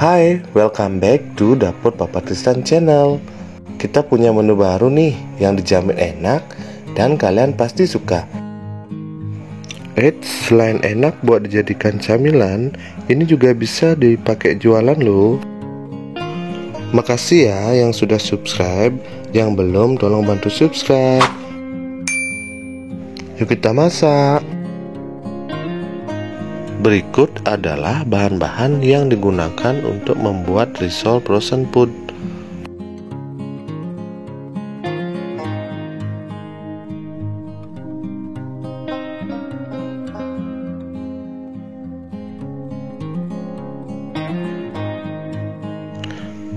Hai, welcome back to Dapur Papa Tristan Channel. Kita punya menu baru nih yang dijamin enak dan kalian pasti suka. Selain enak buat dijadikan camilan, ini juga bisa dipakai jualan loh. Makasih ya yang sudah subscribe, yang belum tolong bantu subscribe. Yuk kita masak. Berikut adalah bahan-bahan yang digunakan untuk membuat risol frozen food.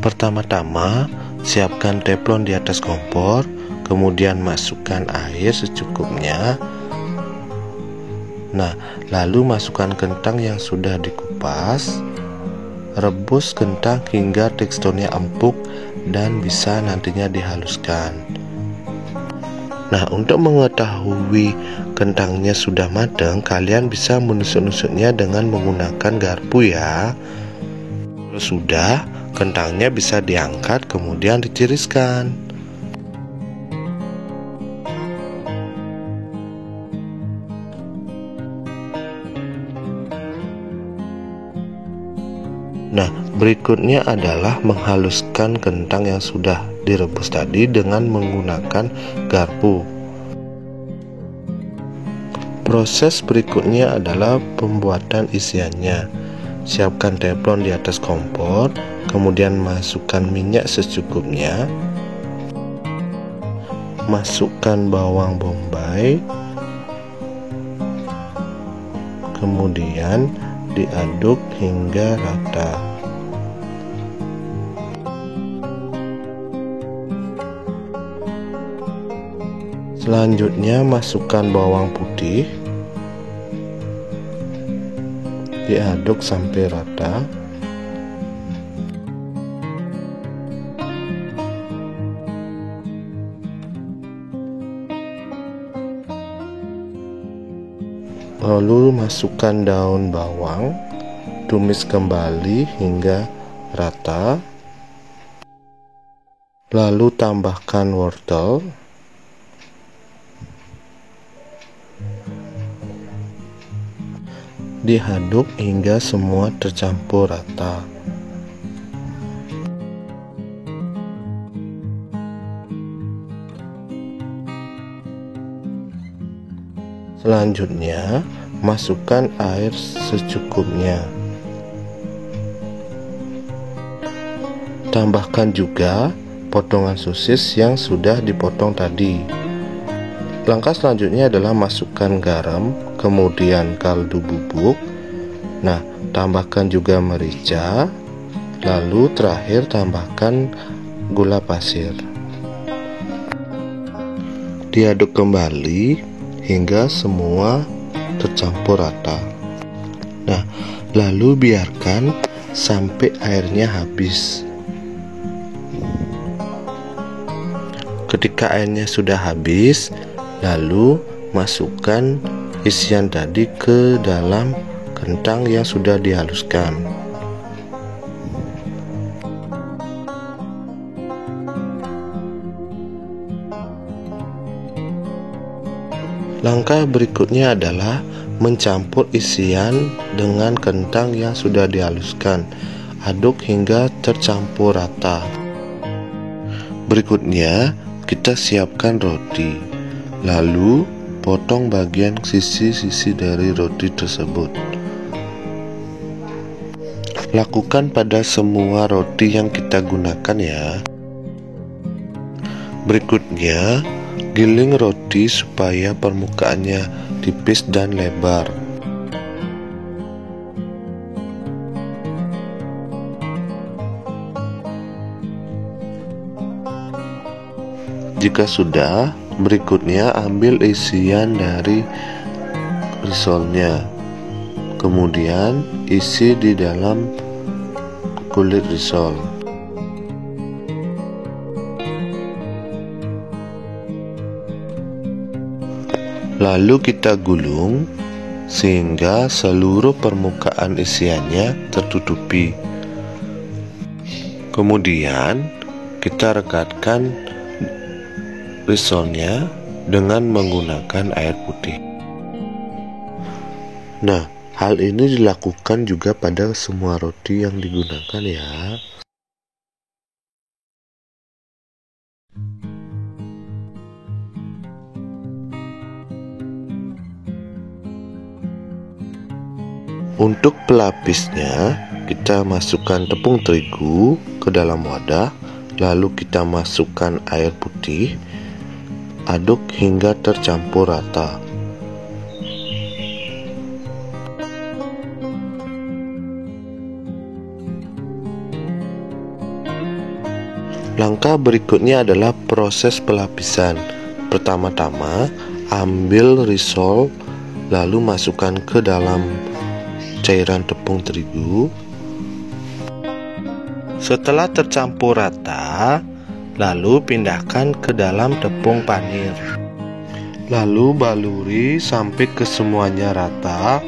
Pertama-tama, siapkan teflon di atas kompor, kemudian masukkan air secukupnya. Nah, lalu masukkan kentang yang sudah dikupas. Rebus kentang hingga teksturnya empuk dan bisa nantinya dihaluskan. Nah, untuk mengetahui kentangnya sudah matang, kalian bisa menusuk-nusuknya dengan menggunakan garpu ya. Kalau sudah, kentangnya bisa diangkat kemudian ditiriskan. Nah, berikutnya adalah menghaluskan kentang yang sudah direbus tadi dengan menggunakan garpu. Proses berikutnya adalah pembuatan isiannya. Siapkan teflon di atas kompor, kemudian masukkan minyak secukupnya. Masukkan bawang bombay. Kemudian diaduk hingga rata. Selanjutnya masukkan bawang putih. Diaduk sampai rata. Lalu masukkan daun bawang, tumis kembali hingga rata. Lalu tambahkan wortel. Diaduk hingga semua tercampur rata. Selanjutnya, masukkan air secukupnya. Tambahkan juga potongan sosis yang sudah dipotong tadi. Langkah selanjutnya adalah masukkan garam, kemudian kaldu bubuk. Nah, tambahkan juga merica. Lalu terakhir tambahkan gula pasir. Diaduk kembali hingga semua tercampur rata. Nah, lalu biarkan sampai airnya habis. Ketika airnya sudah habis, lalu masukkan isian tadi ke dalam kentang yang sudah dihaluskan. Langkah berikutnya adalah mencampur isian dengan kentang yang sudah dihaluskan. Aduk hingga tercampur rata. Berikutnya, kita siapkan roti. Lalu, potong bagian sisi-sisi dari roti tersebut. Lakukan pada semua roti yang kita gunakan ya. Berikutnya, giling roti supaya permukaannya tipis dan lebar. Jika sudah, berikutnya ambil isian dari risolnya. Kemudian isi di dalam kulit risol. Lalu kita gulung sehingga seluruh permukaan isiannya tertutupi. Kemudian kita rekatkan risolnya dengan menggunakan air putih. Nah, hal ini dilakukan juga pada semua roti yang digunakan ya. Untuk pelapisnya, kita masukkan tepung terigu ke dalam wadah, lalu kita masukkan air putih, aduk hingga tercampur rata. Langkah berikutnya adalah proses pelapisan. Pertama-tama, ambil risol, lalu masukkan ke dalam cairan tepung terigu. Setelah tercampur rata, lalu pindahkan ke dalam tepung panir. Lalu baluri sampai kesemuanya rata.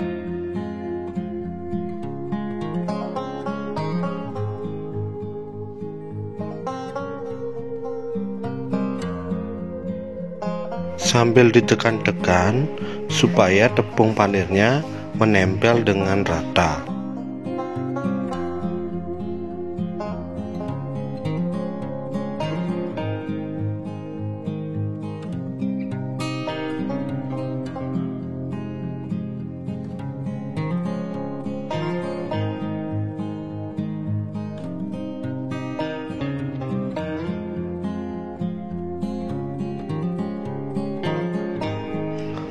Sambil ditekan-tekan supaya tepung panirnya menempel dengan rata.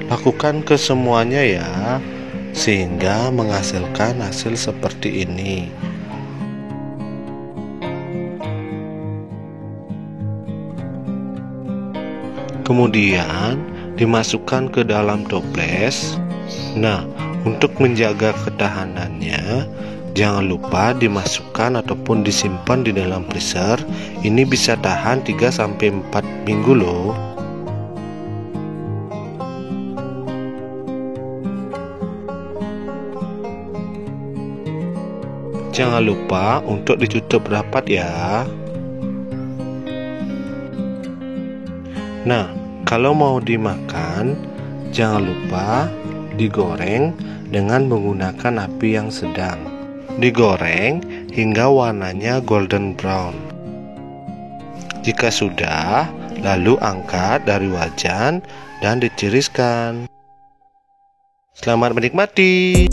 Lakukan kesemuanya ya, sehingga menghasilkan hasil seperti ini. Kemudian dimasukkan ke dalam toples. Nah, untuk menjaga ketahanannya, jangan lupa dimasukkan ataupun disimpan di dalam freezer. Ini bisa tahan 3-4 minggu loh. Jangan lupa untuk ditutup rapat ya. Nah, kalau mau dimakan, jangan lupa digoreng dengan menggunakan api yang sedang. Digoreng hingga warnanya golden brown. Jika sudah, lalu angkat dari wajan dan ditiriskan. Selamat menikmati.